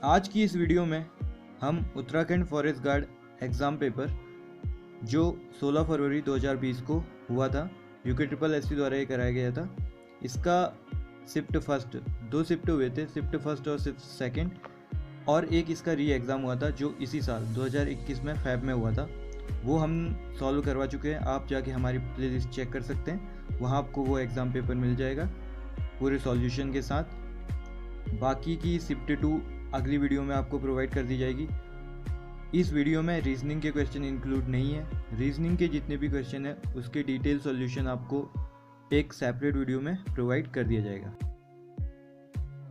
आज की इस वीडियो में हम Uttarakhand forest guard exam paper जो 16 फरवरी 2020 को हुआ था, UKSSC द्वारा ये कराया गया था, इसका शिफ्ट फर्स्ट 2 शिफ्ट हुए थे, शिफ्ट फर्स्ट और शिफ्ट सेकंड, और एक इसका री एग्ज़ाम हुआ था जो इसी साल 2021 में फ़ैब में हुआ था। वो हम सॉल्व करवा चुके हैं। आप जाके हमारी प्लेलिस्ट चेक कर सकते हैं, वहाँ आपको वो एग्ज़ाम पेपर मिल जाएगा पूरे सॉल्यूशन के साथ। बाकी की शिफ्ट 2 अगली वीडियो में आपको प्रोवाइड कर दी जाएगी। इस वीडियो में रीजनिंग के क्वेश्चन इंक्लूड नहीं है। रीजनिंग के जितने भी क्वेश्चन है उसके डिटेल सॉल्यूशन आपको एक सेपरेट वीडियो में प्रोवाइड कर दिया जाएगा।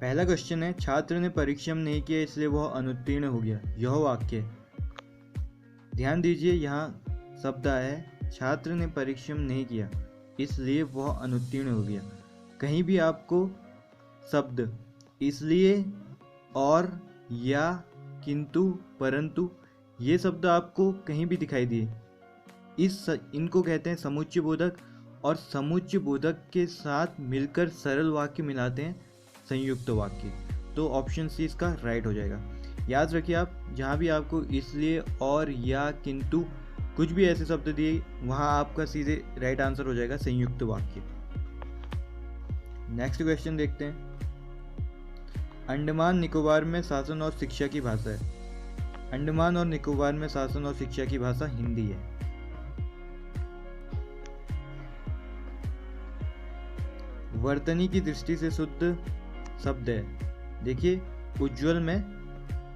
पहला क्वेश्चन है, छात्र ने परिश्रम नहीं किया इसलिए वह अनुत्तीर्ण हो गया। यह वाक्य, ध्यान दीजिए, यहाँ शब्द आया है छात्र ने परिश्रम नहीं किया इसलिए वह अनुत्तीर्ण हो गया। कहीं भी आपको शब्द इसलिए, और, या, किंतु, परंतु, ये शब्द आपको कहीं भी दिखाई दिए, इनको कहते हैं समुच्चय बोधक, और समुच्चय बोधक के साथ मिलकर सरल वाक्य मिलाते हैं संयुक्त वाक्य। तो ऑप्शन सी इसका राइट हो जाएगा। याद रखिए, आप जहाँ भी आपको इसलिए, और, या, किंतु, कुछ भी ऐसे शब्द दिए, वहाँ आपका सीधे राइट आंसर हो जाएगा संयुक्त वाक्य। नेक्स्ट क्वेश्चन देखते हैं। अंडमान निकोबार में शासन और शिक्षा की भाषा है। अंडमान और निकोबार में शासन और शिक्षा की भाषा हिंदी है। वर्तनी की दृष्टि से शुद्ध शब्द है। देखिए, उज्ज्वल में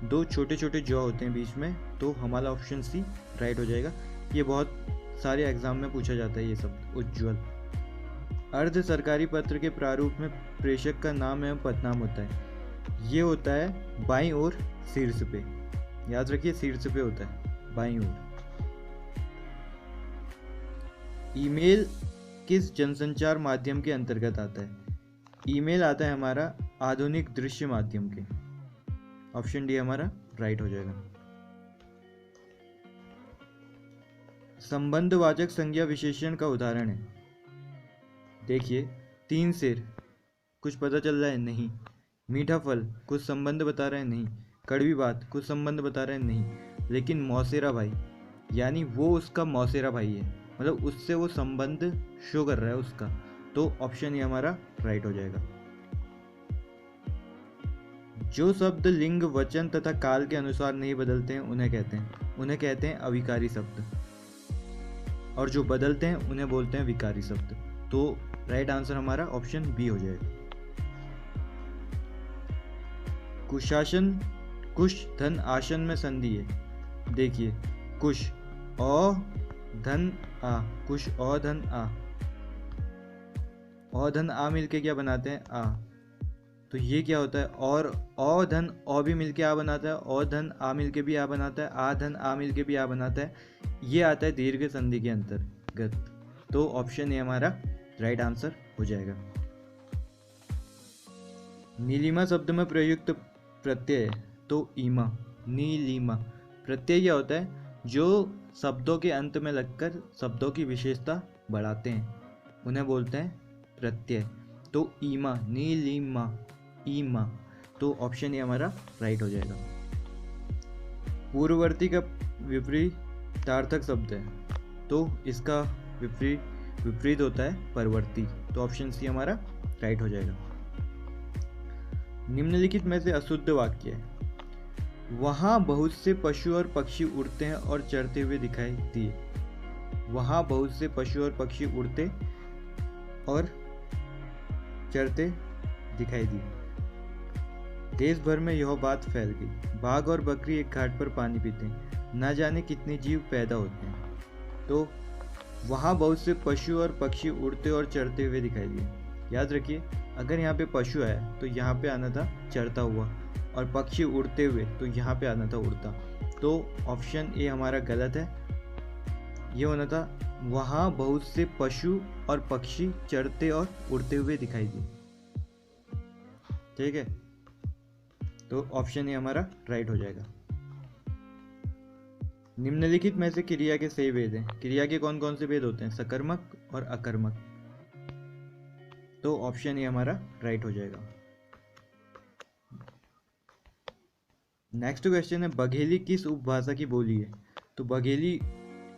2 छोटे छोटे जॉ होते हैं बीच में, तो हमारा ऑप्शन सी राइट हो जाएगा। ये बहुत सारे एग्जाम में पूछा जाता है ये शब्द, उज्ज्वल। अर्ध सरकारी पत्र के प्रारूप में प्रेषक का नाम एवं पदनाम होता है। ये होता है बाईं ओर शीर्ष पे। याद रखिए, शीर्ष पे होता है, बाईं ओर। ईमेल किस जनसंचार माध्यम के अंतर्गत आता है? ईमेल आता है हमारा आधुनिक दृश्य माध्यम के। ऑप्शन डी हमारा राइट हो जाएगा। संबंधवाचक संज्ञा विशेषण का उदाहरण है। देखिए, 3 सिर, कुछ पता चल रहा है? नहीं। मीठा फल, कुछ संबंध बता रहे हैं? नहीं। कड़वी बात, कुछ संबंध बता रहे हैं? नहीं। लेकिन मौसेरा भाई, यानी वो उसका मौसेरा भाई है, मतलब उससे वो संबंध शो कर रहा है उसका। तो ऑप्शन ये हमारा राइट हो जाएगा। जो शब्द लिंग, वचन तथा काल के अनुसार नहीं बदलते हैं उन्हें कहते हैं अविकारी शब्द, और जो बदलते हैं उन्हें बोलते हैं विकारी शब्द। तो राइट आंसर हमारा ऑप्शन बी हो जाएगा। कुशासन, कुश धन आसन में संधि है। देखिए, कुश औ धन आ, कुश औ धन आ, औ धन आ मिलके क्या बनाते हैं? आ। तो ये क्या होता है? और औ धन औ भी मिलके आ बनाता है, औ धन आ मिलके भी आ बनाता है, आ धन आ मिलके भी आ बनाता है। ये आता है दीर्घ संधि के अंतर्गत। तो ऑप्शन ए हमारा राइट आंसर हो जाएगा। नीलिमा शब्द में प्रयुक्त प्रत्यय है, तो ईमा, नीलिमा। प्रत्यय क्या होता है? जो शब्दों के अंत में लगकर शब्दों की विशेषता बढ़ाते हैं, उन्हें बोलते हैं प्रत्यय। तो ईमा, नीलिमा, ईमा। तो ऑप्शन ए हमारा राइट हो जाएगा। पूर्ववर्ती का विपरीतार्थक शब्द है, तो इसका विपरीत होता है परवर्ती। तो ऑप्शन सी हमारा राइट हो जाएगा। निम्नलिखित में से अशुद्ध वाक्य है। वहाँ बहुत से पशु और पक्षी उड़ते हैं और चरते हुए दिखाई दिए। वहाँ बहुत से पशु और पक्षी उड़ते और चरते दिखाई दिए। देश भर में यह बात फैल गई। बाघ और बकरी एक घाट पर पानी पीते हैं, न जाने कितने जीव पैदा होते हैं। तो वहाँ बहुत से पशु और पक्षी उड़ते और चरते हुए दिखाई दिए। याद रखिए, अगर यहाँ पे पशु है तो यहाँ पे आना था चरता हुआ, और पक्षी उड़ते हुए तो यहाँ पे आना था उड़ता। तो ऑप्शन ए हमारा गलत है। ये होना था वहाँ बहुत से पशु और पक्षी चरते और उड़ते हुए दिखाई दिए। ठीक है, तो ऑप्शन ए हमारा राइट हो जाएगा। निम्नलिखित में से क्रिया के सही भेद हैं। क्रिया के कौन कौन से भेद होते हैं? सकर्मक और अकर्मक। तो ऑप्शन ए हमारा राइट हो जाएगा। नेक्स्ट क्वेश्चन है, बघेली किस उपभाषा की बोली है? तो बघेली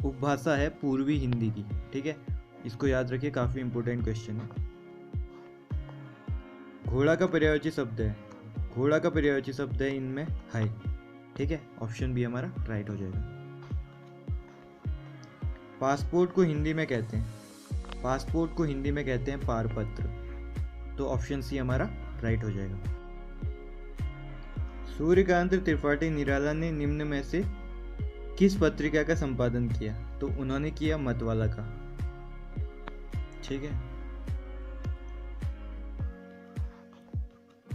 उपभाषा है पूर्वी हिंदी की। ठीक है, इसको याद रखिए, काफी इंपॉर्टेंट क्वेश्चन है। घोड़ा का पर्यायवाची शब्द है, घोड़ा का पर्यायवाची शब्द है इनमें है। ठीक है, ऑप्शन बी हमारा राइट हो जाएगा। पासपोर्ट को हिंदी में कहते हैं, पासपोर्ट को हिंदी में कहते हैं पारपत्र, तो ऑप्शन सी हमारा राइट हो जाएगा। सूर्यकांत त्रिपाठी निराला ने निम्न में से किस पत्रिका का संपादन किया? तो उन्होंने किया मतवाला का। ठीक है,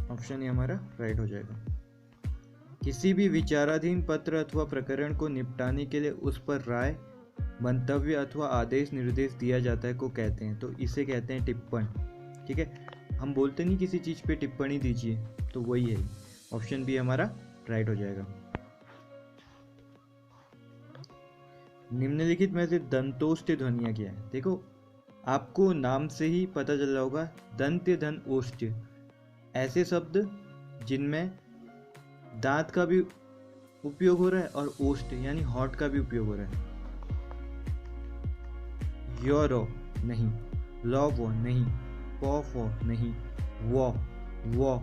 ऑप्शन ए हमारा राइट हो जाएगा। किसी भी विचाराधीन पत्र अथवा प्रकरण को निपटाने के लिए उस पर राय, मंतव्य अथवा आदेश निर्देश दिया जाता है को कहते हैं, तो इसे कहते हैं टिप्पण। ठीक है, हम बोलते नहीं किसी चीज पे टिप्पणी दीजिए, तो वही है। ऑप्शन बी हमारा राइट हो जाएगा। निम्नलिखित में से दंतोष्ठ्य ध्वनियां क्या है? देखो, आपको नाम से ही पता चल रहा होगा, दंत्य धन ओष्ठ्य, ऐसे शब्द जिनमें दांत का भी उपयोग हो रहा है और ओष्ठ यानी हॉट का भी उपयोग हो रहा है। योरो नहीं, लॉ वो नहीं, पॉफ वो नहीं, वो।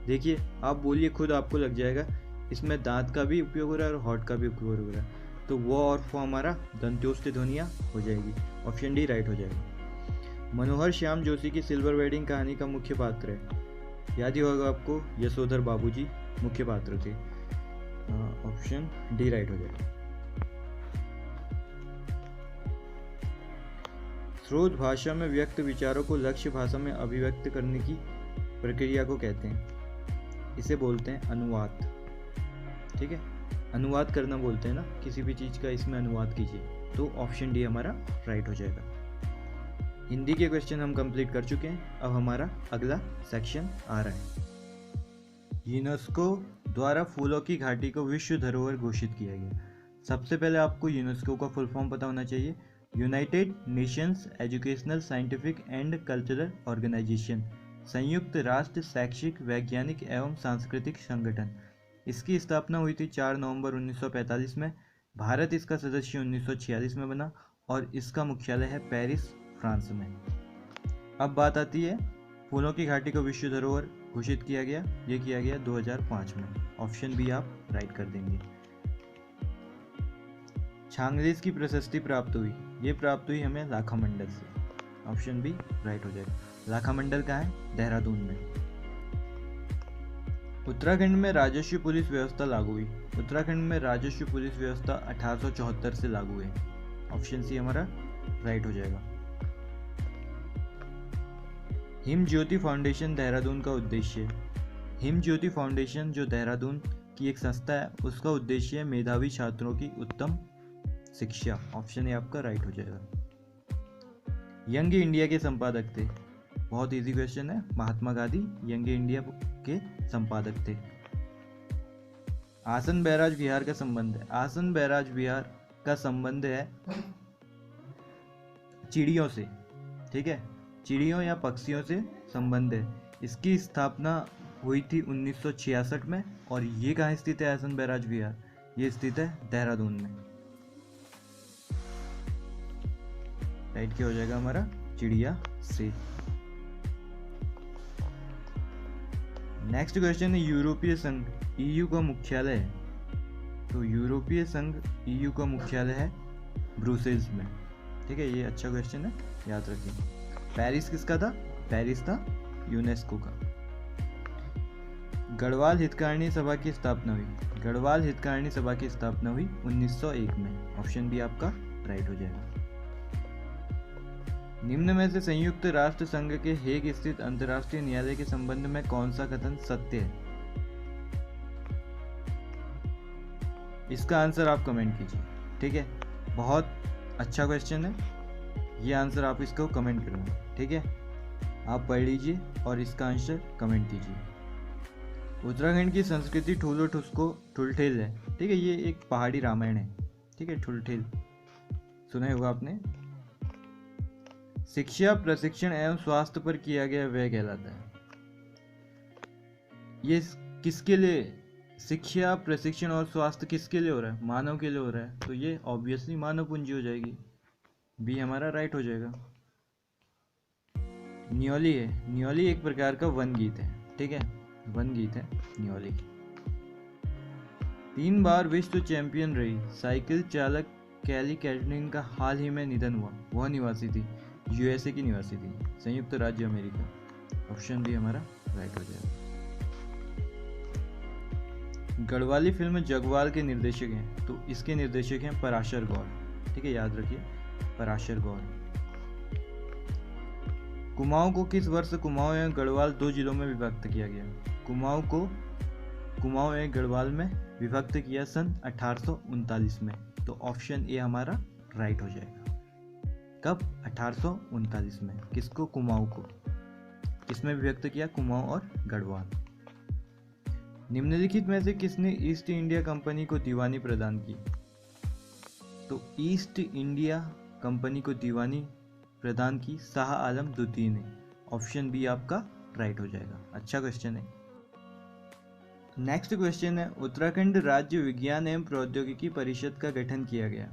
देखिए, आप बोलिए खुद, आपको लग जाएगा इसमें दांत का भी उपयोग हो रहा है और हॉट का भी उपयोग हो रहा है, तो वो और फो हमारा दंत्योष्ठ्य ध्वनियां हो जाएगी। ऑप्शन डी राइट हो जाएगा। मनोहर श्याम जोशी की सिल्वर वेडिंग कहानी का मुख्य पात्र है, याद ही होगा आपको, यशोधर बाबूजी मुख्य पात्र थे। ऑप्शन डी राइट हो जाएगा। स्रोत भाषा में व्यक्त विचारों को लक्ष्य भाषा में अभिव्यक्त करने की प्रक्रिया को कहते हैं, इसे बोलते हैं अनुवाद। ठीक है, अनुवाद करना बोलते हैं ना, किसी भी चीज का इसमें अनुवाद कीजिए, तो ऑप्शन डी हमारा राइट हो जाएगा। हिंदी के क्वेश्चन हम कंप्लीट कर चुके हैं, अब हमारा अगला सेक्शन आ रहा है। यूनेस्को द्वारा फूलों की घाटी को विश्व धरोहर घोषित किया गया। सबसे पहले आपको यूनेस्को का फुल फॉर्म पता होना चाहिए, United Nations educational scientific and cultural organisation, संयुक्त राष्ट्र शैक्षिक वैज्ञानिक एवं सांस्कृतिक संगठन। इसकी स्थापना हुई थी 4 नवंबर 1945 में। भारत इसका सदस्य 1946 में बना और इसका मुख्यालय है पेरिस, फ्रांस में। अब बात आती है, फूलों की घाटी को विश्व धरोहर घोषित किया गया, ये किया गया 2005 में। ऑप्शन बी आप राइट कर देंगे। छांगलेस की प्रशस्ति प्राप्त हुई, ये प्राप्त हुई हमें लाखा मंडल से। ऑप्शन बी राइट हो जाएगा। लाखा मंडल कहाँ है? देहरादून में। उत्तराखंड में राजस्व पुलिस व्यवस्था लागू हुई, उत्तराखंड में राजस्व पुलिस व्यवस्था 1874 से लागू है। ऑप्शन सी हमारा राइट हो जाएगा। हिम ज्योति फाउंडेशन देहरादून का उद्देश्य, हिम ज्योति फाउंडेशन जो देहरादून की एक संस्था है, उसका उद्देश्य है मेधावी छात्रों की उत्तम शिक्षा। ऑप्शन ए आपका राइट हो जाएगा। यंग इंडिया के संपादक थे, बहुत इजी क्वेश्चन है, महात्मा गांधी यंग इंडिया के संपादक थे। आसन बैराज विहार का संबंध है, आसन बैराज विहार का संबंध है चिड़ियों से। ठीक है, चिड़ियों या पक्षियों से संबंध है। इसकी स्थापना हुई थी 1966 में और ये कहाँ स्थित है? आसन बैराज विहार, ये स्थित है देहरादून में। राइट क्या हो जाएगा हमारा? चिड़िया से। नेक्स्ट क्वेश्चन है, यूरोपीय संघ ईयू का मुख्यालय है, तो यूरोपीय संघ ईयू का मुख्यालय है ब्रुसेल्स में। ठीक है, ये अच्छा क्वेश्चन है, याद रखिए। पेरिस किसका था? पेरिस था यूनेस्को का। गढ़वाल हितकारिणी सभा की स्थापना हुई, गढ़वाल हितकारिणी सभा की स्थापना हुई 1901 में। ऑप्शन बी आपका राइट हो जाएगा। निम्न में से संयुक्त राष्ट्र संघ के हेग स्थित अंतर्राष्ट्रीय न्यायालय के संबंध में कौन सा कथन सत्य है? इसका आंसर आप कमेंट कीजिए। ठीक है, बहुत अच्छा क्वेश्चन है, ये आंसर आप इसको कमेंट करेंगे। ठीक है, आप पढ़ लीजिए और इसका आंसर कमेंट कीजिए। उत्तराखंड की संस्कृति ठूलो ठुसको ठुलठेल है। ठीक है, ये एक पहाड़ी रामायण है। ठीक है, ठुलठेल सुना ही होगा आपने। शिक्षा, प्रशिक्षण एवं स्वास्थ्य पर किया गया व्यय कहलाता है। ये किसके लिए शिक्षा, प्रशिक्षण और स्वास्थ्य किसके लिए हो रहा है? मानव के लिए हो रहा है, तो ये ऑब्वियसली मानव पूंजी हो जाएगी, बी हमारा राइट हो जाएगा। न्योली है, न्योली एक प्रकार का वन गीत है, ठीक है, वन गीत है न्योली। 3 बार विश्व चैंपियन रही साइकिल चालक कैली कैटलिन का हाल ही में निधन हुआ, वह निवासी थी, यूएसए की निवासी थी, संयुक्त राज्य अमेरिका। ऑप्शन बी हमारा राइट हो जाएगा। गढ़वाली फिल्म जगवाल के निर्देशक हैं, तो इसके निर्देशक हैं पराशर गौर, ठीक है, याद रखिए पराशर गौर। कुमाऊं को किस वर्ष कुमाऊं एवं गढ़वाल 2 जिलों में विभक्त किया गया? कुमाऊं को कुमाऊं एवं गढ़वाल में विभक्त किया सन 1839 में, तो ऑप्शन ए हमारा राइट हो जाएगा। कब? 1839 में। किसको? कुमाऊं को। किसमें विभक्त किया? कुमाऊं और गढ़वाल। निम्नलिखित में से किसने ईस्ट इंडिया कंपनी को दीवानी प्रदान की? तो ईस्ट इंडिया कंपनी को दीवानी प्रदान की शाह आलम द्वितीय ने। ऑप्शन बी आपका राइट हो जाएगा। अच्छा क्वेश्चन है। नेक्स्ट क्वेश्चन है, उत्तराखंड राज्य विज्ञान एवं प्रौद्योगिकी परिषद का गठन किया गया,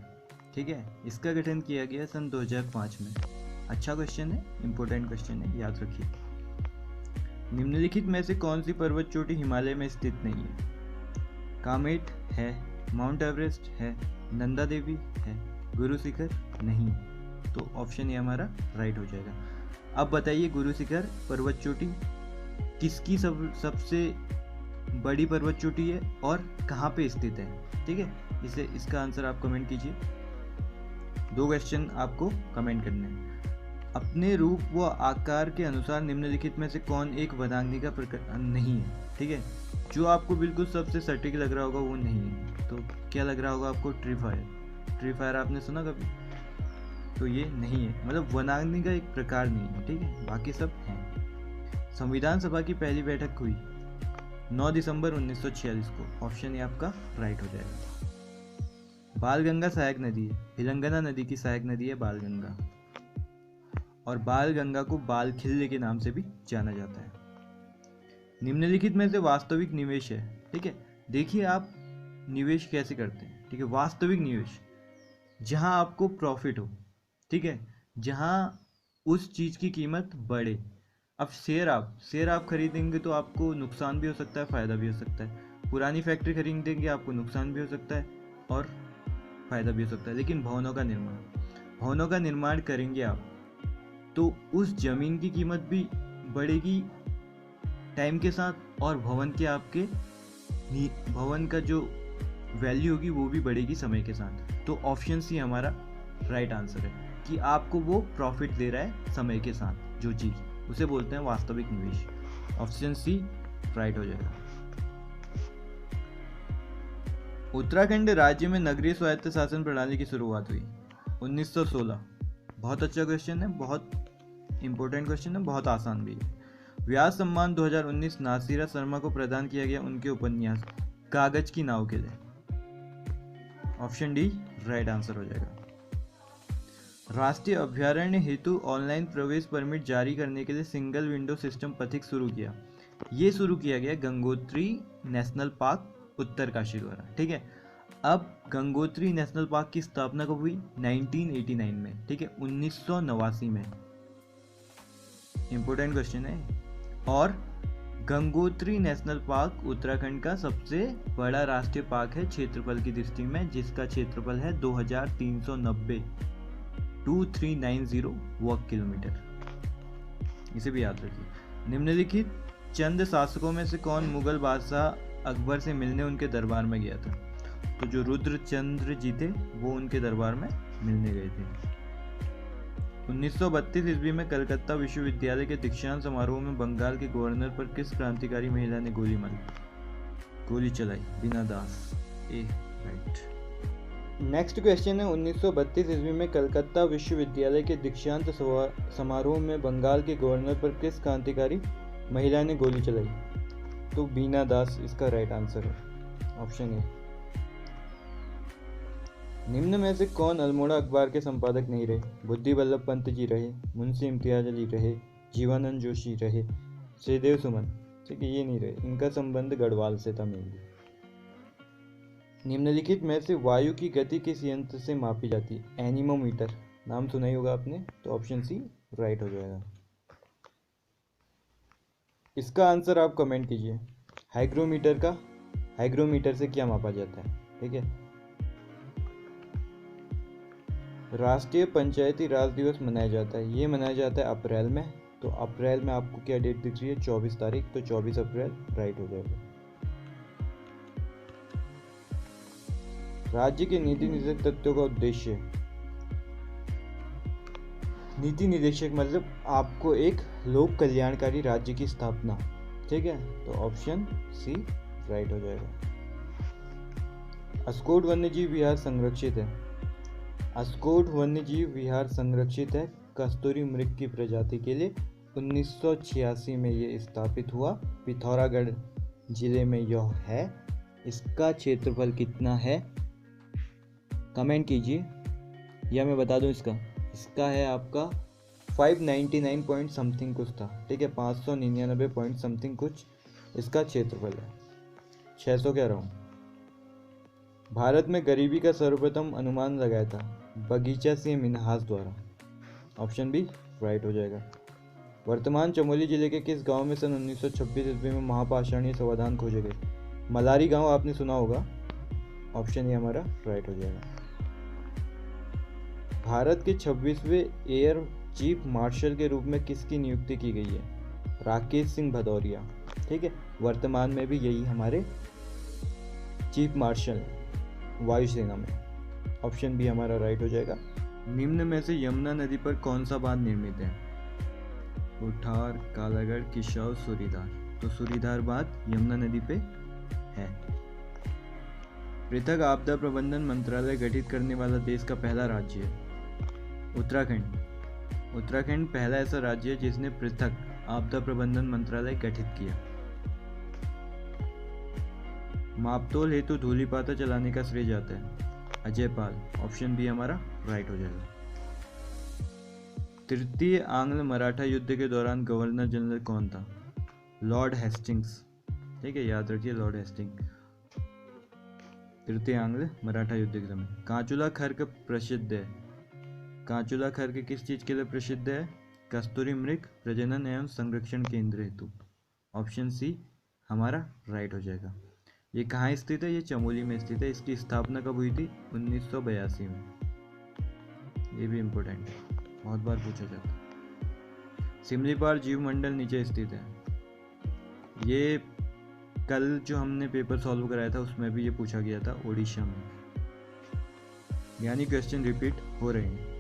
ठीक है, इसका गठन किया गया सन 2005 में। अच्छा क्वेश्चन है, इंपॉर्टेंट क्वेश्चन है, याद रखिए। निम्नलिखित में से कौन सी पर्वत चोटी हिमालय में स्थित नहीं है? कामेट है, माउंट एवरेस्ट है, नंदा देवी है, गुरु शिखर नहीं, तो ऑप्शन ए हमारा राइट हो जाएगा। अब बताइए, गुरु शिखर पर्वत चोटी किसकी सबसे बड़ी पर्वत चोटी है और कहाँ पे स्थित है? ठीक है, इसका आंसर आप कमेंट कीजिए। 2 क्वेश्चन आपको कमेंट करने हैं। अपने रूप व आकार के अनुसार निम्नलिखित में से कौन एक वनाग्नि का प्रकार नहीं है? ठीक है, जो आपको बिल्कुल सबसे सटीक लग रहा होगा वो नहीं है, तो क्या लग रहा होगा आपको? Tree fire. ट्री फायर आपने सुना कभी? तो ये नहीं है, मतलब वनाग्नि का एक प्रकार नहीं है, ठीक है, बाकी सब हैं। संविधान सभा की पहली बैठक हुई 9 दिसंबर 1946 को। ऑप्शन ए आपका राइट हो जाएगा। बालगंगा सहायक नदी है, हिलंगना नदी की सहायक नदी है बालगंगा, और बालगंगा को बाल खिल्ले के नाम से भी जाना जाता है। निम्नलिखित में से वास्तविक निवेश है, ठीक है, देखिए आप निवेश कैसे करते हैं, ठीक है, वास्तविक निवेश जहां आपको प्रॉफिट हो, ठीक है, जहां उस चीज की कीमत बढ़े। अब शेयर आप खरीदेंगे तो आपको नुकसान भी हो सकता है, फायदा भी हो सकता है। पुरानी फैक्ट्री खरीदेंगे आपको नुकसान भी हो सकता है और फायदा भी हो सकता है। लेकिन भवनों का निर्माण करेंगे आप तो उस जमीन की कीमत भी बढ़ेगी टाइम के साथ, और भवन का जो वैल्यू होगी वो भी बढ़ेगी समय के साथ। तो ऑप्शन सी हमारा राइट आंसर है कि आपको वो प्रॉफिट दे रहा है समय के साथ, जो चीज़ उसे बोलते हैं वास्तविक निवेश। ऑप्शन सी राइट हो जाएगा। उत्तराखंड राज्य में नगरीय स्वायत्त शासन प्रणाली की शुरुआत हुई 1916। बहुत अच्छा क्वेश्चन है, बहुत इंपॉर्टेंट क्वेश्चन है, बहुत आसान भी है। व्यास सम्मान 2019 नासिरा शर्मा को प्रदान किया गया उनके उपन्यास कागज की नाव के लिए। ऑप्शन डी राइट आंसर हो जाएगा। राष्ट्रीय अभ्यारण्य हेतु ऑनलाइन प्रवेश परमिट जारी करने के लिए सिंगल विंडो सिस्टम पथिक शुरू किया। ये शुरू किया गया गंगोत्री नेशनल पार्क उत्तरकाशी द्वारा, ठीक है। अब गंगोत्री नेशनल पार्क की स्थापना कब हुई? 1989 में, ठीक है, 1989 में। इंपॉर्टेंट क्वेश्चन है। और गंगोत्री नेशनल पार्क उत्तराखंड का सबसे बड़ा राष्ट्रीय पार्क है क्षेत्रफल की दृष्टि में, जिसका क्षेत्रफल है 2390 वर्ग किलोमीटर। इसे भी याद रखिए। निम्नलिखित चंद शासकों में से कौन मुगल बादशाह अकबर से मिलने उनके दरबार में गया था? तो जो रुद्रचंद्र जी थे वो उनके दरबार में मिलने गए थे। 1932 ईस्वी में कलकत्ता विश्वविद्यालय के दीक्षांत समारोह में बंगाल के गवर्नर पर किस क्रांतिकारी महिला ने गोली चलाई? बीना दास। ए राइट। नेक्स्ट क्वेश्चन है, 1932 ईस्वी में कलकत्ता विश्वविद्यालय के दीक्षांत समारोह में बंगाल के गवर्नर पर किस क्रांतिकारी महिला ने गोली चलाई? तो बीना दास इसका राइट आंसर है। Option A. निम्न में से कौन अल्मोड़ा अखबार के संपादक नहीं रहे? बुद्धि वल्लभ पंत जी रहे, मुंशी इम्तियाज अली रहे, जीवानंद जोशी रहे, श्रीदेव सुमन, ठीक है, ये नहीं रहे। इनका संबंध गढ़वाल से था मेनली। निम्नलिखित में से वायु की गति किस यंत्र से मापी जाती है? एनीमोमीटर, नाम सुना ही होगा आपने, तो ऑप्शन सी राइट हो जाएगा। इसका आंसर आप कमेंट कीजिए। हाइग्रोमीटर से क्या मापा जाता है? ठीक है। राष्ट्रीय पंचायती राज दिवस मनाया जाता है, ये मनाया जाता है अप्रैल में। तो अप्रैल में आपको क्या डेट दिख रही है? 24 तारीख, तो 24 अप्रैल राइट हो जाएगा। राज्य के नीति निदेशक तत्वों का उद्देश्य, नीति निदेशक मतलब आपको एक लोक कल्याणकारी राज्य की स्थापना। ठीक है, तो ऑप्शन सी राइट हो जाएगा। अस्कोट वन्यजीव विहार संरक्षित है। अस्कोट वन्यजीव विहार संरक्षित है कस्तूरी मृग की प्रजाति के लिए। 1986 में ये स्थापित हुआ, पिथौरागढ़ जिले में यह है। इसका क्षेत्रफल कितना है? कमेंट कीजिए या मैं बता दूं इसका है आपका 599 पॉइंट समथिंग कुछ था। ठीक है, 599 पॉइंट समथिंग कुछ इसका क्षेत्रफल है। 600 कह रहा हूँ। भारत में गरीबी का सर्वप्रथम अनुमान लगाया था बगीचा सिंह मिन्हास द्वारा। ऑप्शन बी राइट हो जाएगा। वर्तमान चमोली जिले के किस गांव में सन 1926 ईस्वी में महापाषाणीय समाधान खोजे गए? मलारी गांव आपने सुना होगा। ऑप्शन ए हमारा राइट हो जाएगा। भारत के 26वें एयर चीफ मार्शल के रूप में किसकी नियुक्ति की गई है? राकेश सिंह भदौरिया। ठीक है, वर्तमान में भी यही हमारे चीफ मार्शल वायुसेना में। ऑप्शन बी हमारा राइट हो जाएगा। निम्न में से यमुना नदी पर कौन सा बांध निर्मित है? उठार, कालागढ़, किशाव, सूरीधार। तो सूरीधार बांध यमुना नदी पे है। पृथक आपदा प्रबंधन मंत्रालय गठित करने वाला देश का पहला राज्य है उत्तराखंड। उत्तराखंड पहला ऐसा राज्य है जिसने पृथक आपदा प्रबंधन मंत्रालय गठित किया। मापतोल हेतु धूलिपाता चलाने का श्रेय जाता है अजय पाल। ऑप्शन बी हमारा राइट हो जाएगा। तृतीय आंग्ल मराठा युद्ध के दौरान गवर्नर जनरल कौन था? Lord Hastings. ठीक है, याद रखिए लॉर्ड हेस्टिंग्स। तृतीय आंग्ल मराठा युद्ध के समय। कांचुला खर्क प्रसिद्ध है। कांचुला खर्क किस चीज के लिए प्रसिद्ध है? कस्तूरी मृग प्रजनन एवं संरक्षण केंद्र हेतु। ऑप्शन सी हमारा राइट हो जाएगा। ये कहाँ स्थित है? ये चमोली में स्थित है। इसकी स्थापना कब हुई थी? 1982 में। ये भी इम्पोर्टेंट है, बहुत बार पूछा जाता है। सिमलीपाल जीव मंडल नीचे स्थित है। ये कल जो हमने पेपर सॉल्व कराया था उसमें भी ये पूछा गया था, ओडिशा में। यानी क्वेश्चन रिपीट हो रहे हैं।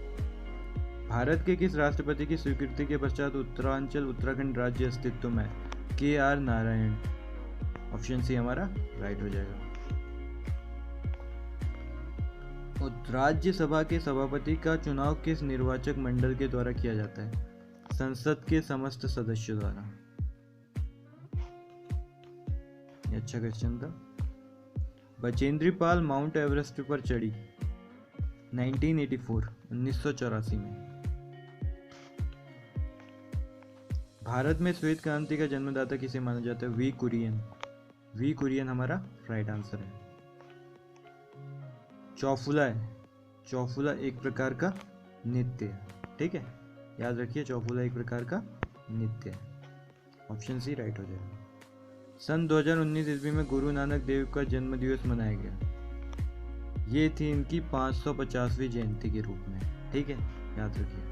भारत के किस राष्ट्रपति की स्वीकृति के पश्चात उत्तरांचल उत्तराखंड राज्य अस्तित्व में? KR नारायण। ऑप्शन सी हमारा राइट हो जाएगा। राज्यसभा के सभापति का चुनाव किस निर्वाचक मंडल के द्वारा किया जाता है? संसद के समस्त सदस्यों द्वारा। ये अच्छा क्वेश्चन था। बचेंद्री पाल माउंट एवरेस्ट पर चढ़ी 1984 में। भारत में श्वेत क्रांति का जन्मदाता किसे माना जाता है? वी कुरियन हमारा राइट आंसर है। चौफुला है। चौफुला एक प्रकार का नृत्य है। ठीक है, याद रखिए चौफुला एक प्रकार का नृत्य है। ऑप्शन सी राइट हो जाएगा। सन 2019 ईस्वी में गुरु नानक देव का जन्म दिवस मनाया गया। ये थी इनकी 550वीं जयंती के रूप में। ठीक है, याद रखिए।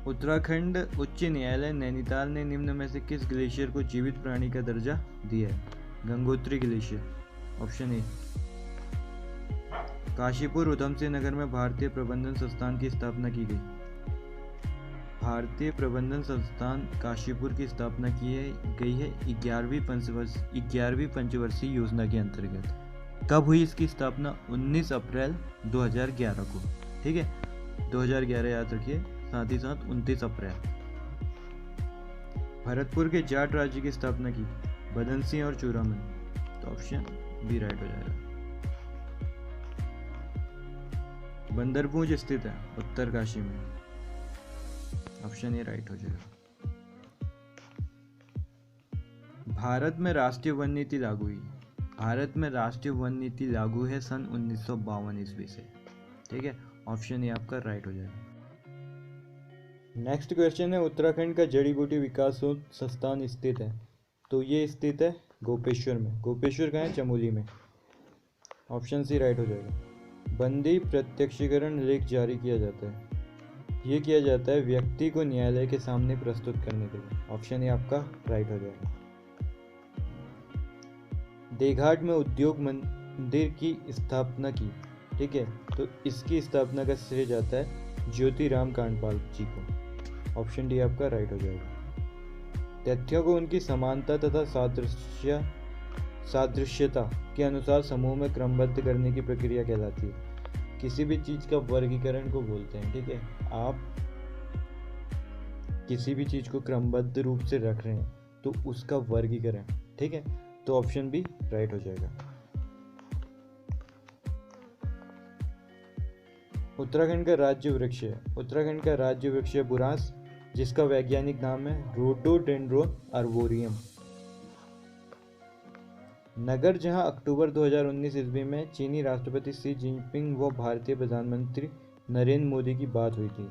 उत्तराखंड उच्च न्यायालय नैनीताल ने निम्न में से किस ग्लेशियर को जीवित प्राणी का दर्जा दिया है? Gangotri glacier. Option A. Kashipur Udham Singh Nagar में भारतीय प्रबंधन संस्थान की स्थापना की गई। भारतीय प्रबंधन संस्थान काशीपुर की स्थापना गई है 11वीं पंचवर्षीय योजना के अंतर्गत। कब हुई इसकी स्थापना? 19 अप्रैल 2011 को। ठीक है, 2011 याद रखिए, साथ ही साथ 29 अप्रैल। भरतपुर के जाट राज्य की स्थापना की बदन सिंह और चूड़ामन। तो ऑप्शन बी राइट हो जाएगा। बंदरपूंज स्थित है उत्तरकाशी में। ऑप्शन ए राइट हो जाएगा। भारत में राष्ट्रीय वन नीति लागू हुई। भारत में राष्ट्रीय वन नीति लागू है सन 1952 ईस्वी से। ठीक है, ऑप्शन ये आपका राइट हो जाएगा। नेक्स्ट क्वेश्चन है, उत्तराखंड का जड़ी बूटी विकास संस्थान स्थित है। तो ये स्थित है गोपेश्वर में। गोपेश्वर कहाँ है? चमोली में। ऑप्शन सी राइट हो जाएगा। बंदी प्रत्यक्षीकरण लेख जारी किया जाता है। ये किया जाता है व्यक्ति को न्यायालय के सामने प्रस्तुत करने के लिए। ऑप्शन ए आपका राइट हो जाएगा। देघाट में उद्योग मंदिर की स्थापना की। ठीक है, तो इसकी स्थापना का श्रेय जाता है ज्योतिराम कांडपाल जी को। ऑप्शन डी आपका राइट हो जाएगा। तथ्यों को उनकी समानता तथा सादृश्यता के अनुसार समूह में क्रमबद्ध करने की प्रक्रिया कहलाती है। किसी भी चीज़ का वर्गीकरण को बोलते हैं। ठीक है, आप किसी भी चीज़ को क्रमबद्ध रूप से रख रहे हैं तो उसका वर्गीकरण। ठीक है, तो ऑप्शन बी राइट हो जाएगा। उत्तराखंड का राज्य वृक्ष है। उत्तराखंड का राज्य वृक्ष है बुरांस, जिसका वैज्ञानिक नाम है रोडोडेंड्रोन आर्बोरियम। नगर जहां अक्टूबर 2019 ईस्वी में चीनी राष्ट्रपति शी जिनपिंग व भारतीय प्रधानमंत्री नरेंद्र मोदी की बात हुई थी,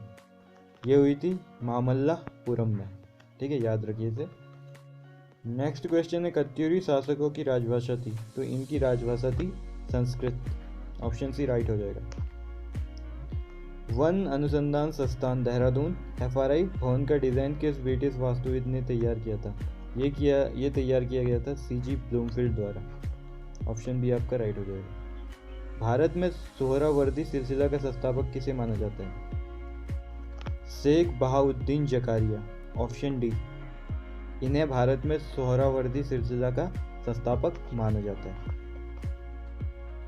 ये हुई थी मामल्लापुरम में। ठीक है, याद रखिए इसे। नेक्स्ट क्वेश्चन है, कत्यूरी शासकों की राजभाषा थी। तो इनकी राजभाषा थी संस्कृत। ऑप्शन सी राइट हो जाएगा। वन अनुसंधान संस्थान देहरादून FRI भवन का डिजाइन किस ब्रिटिश वास्तुविद ने तैयार किया था? ये तैयार किया गया था CG ब्लूमफील्ड द्वारा। ऑप्शन बी आपका राइट हो जाएगा। भारत में सोहरावर्दी सिलसिला का संस्थापक किसे माना जाता है? शेख बहाउद्दीन जकारिया। ऑप्शन डी, इन्हें भारत में सोहरावर्दी सिलसिला का संस्थापक माना जाता है।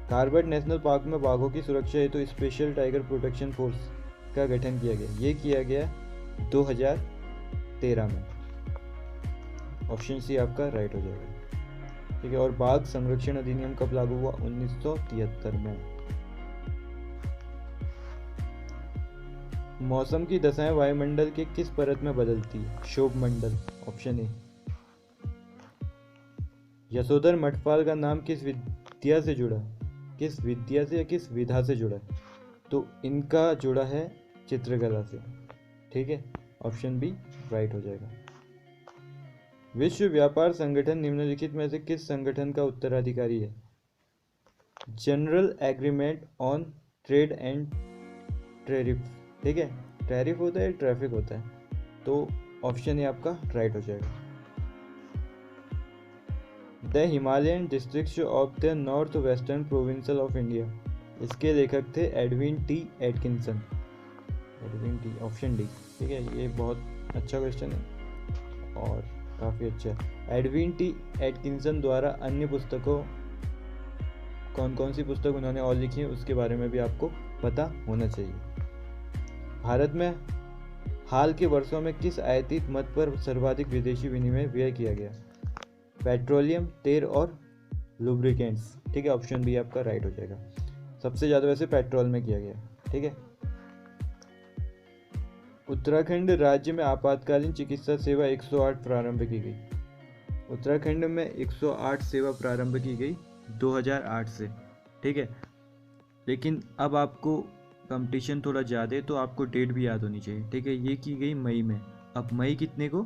कार्बेट नेशनल पार्क में बाघों की सुरक्षा हेतु तो स्पेशल टाइगर प्रोटेक्शन फोर्स का गठन किया गया। ये किया गया 2013 में। ऑप्शन सी आपका राइट हो जाएगा। ठीक है, और बाघ संरक्षण अधिनियम कब लागू हुआ? 1973 में। मौसम की दशाएं वायुमंडल के किस परत में बदलती है? क्षोभ मंडल। Option A. यशोधर मठपाल का नाम किस विद्या से जुड़ा? किस विद्या से या किस विधा से जुड़ा? तो इनका जुड़ा है चित्रकला से। ठीक है, ऑप्शन बी राइट हो जाएगा। विश्व व्यापार संगठन निम्नलिखित में से किस संगठन का उत्तराधिकारी है? General agreement on trade and tariff. ठीक है, टैरिफ होता है, ट्रैफिक होता है, तो ऑप्शन ए आपका राइट हो जाएगा। The Himalayan districts of the north western provincial of India, इसके लेखक थे Edwin T Atkinson. Edwin T, option D. ठीक है, ये बहुत अच्छा क्वेश्चन है और काफ़ी अच्छा है। एडविन टी एटकिंसन द्वारा अन्य पुस्तकों, कौन कौन सी पुस्तक उन्होंने और लिखी है उसके बारे में भी आपको पता होना चाहिए। भारत में हाल के वर्षों में किस आयातित मद पर सर्वाधिक विदेशी विनिमय व्यय किया गया? पेट्रोलियम, तेल और लुब्रिकेंट्स। ठीक है, ऑप्शन बी आपका राइट हो जाएगा। सबसे ज़्यादा वैसे पेट्रोल में किया गया। ठीक है, उत्तराखंड राज्य में आपातकालीन चिकित्सा सेवा 108 प्रारंभ की गई। उत्तराखंड में 108 सेवा प्रारंभ की गई 2008 से। ठीक है, लेकिन अब आपको कंपटीशन थोड़ा ज़्यादा है तो आपको डेट भी याद होनी चाहिए। ठीक है, ये की गई मई में। अब मई कितने को?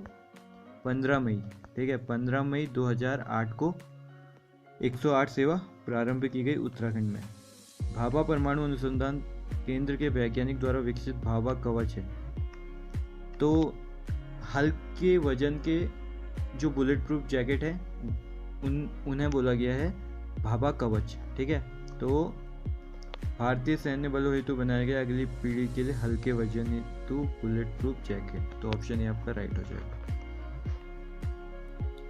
15 मई। ठीक है, 15 मई 2008 को 108 सेवा प्रारंभ की गई उत्तराखंड में। भाभा परमाणु अनुसंधान केंद्र के वैज्ञानिक द्वारा विकसित भाभा कवच है। तो हल्के वजन के जो बुलेट प्रूफ जैकेट है उन्हें बोला गया है भाभा कवच। ठीक है, तो भारतीय सैन्य बलों हेतु बनाया गया अगली पीढ़ी के लिए हल्के वजन हेतु बुलेट प्रूफ जैकेट। तो ऑप्शन ए आपका राइट हो जाएगा,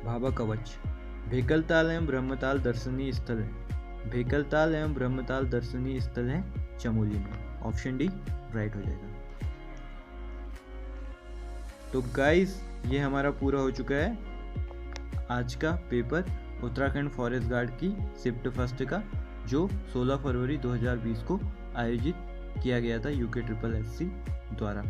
भाभा कवच। भेकलताल एवं ब्रह्मताल दर्शनीय स्थल है। भेकलताल एवं ब्रह्मताल दर्शनीय स्थल है चमोली में। ऑप्शन डी राइट हो जाएगा। तो गाइस, ये हमारा पूरा हो चुका है आज का पेपर उत्तराखंड फॉरेस्ट गार्ड की शिफ्ट फर्स्ट का, जो 16 फरवरी 2020 को आयोजित किया गया था UKSSC द्वारा।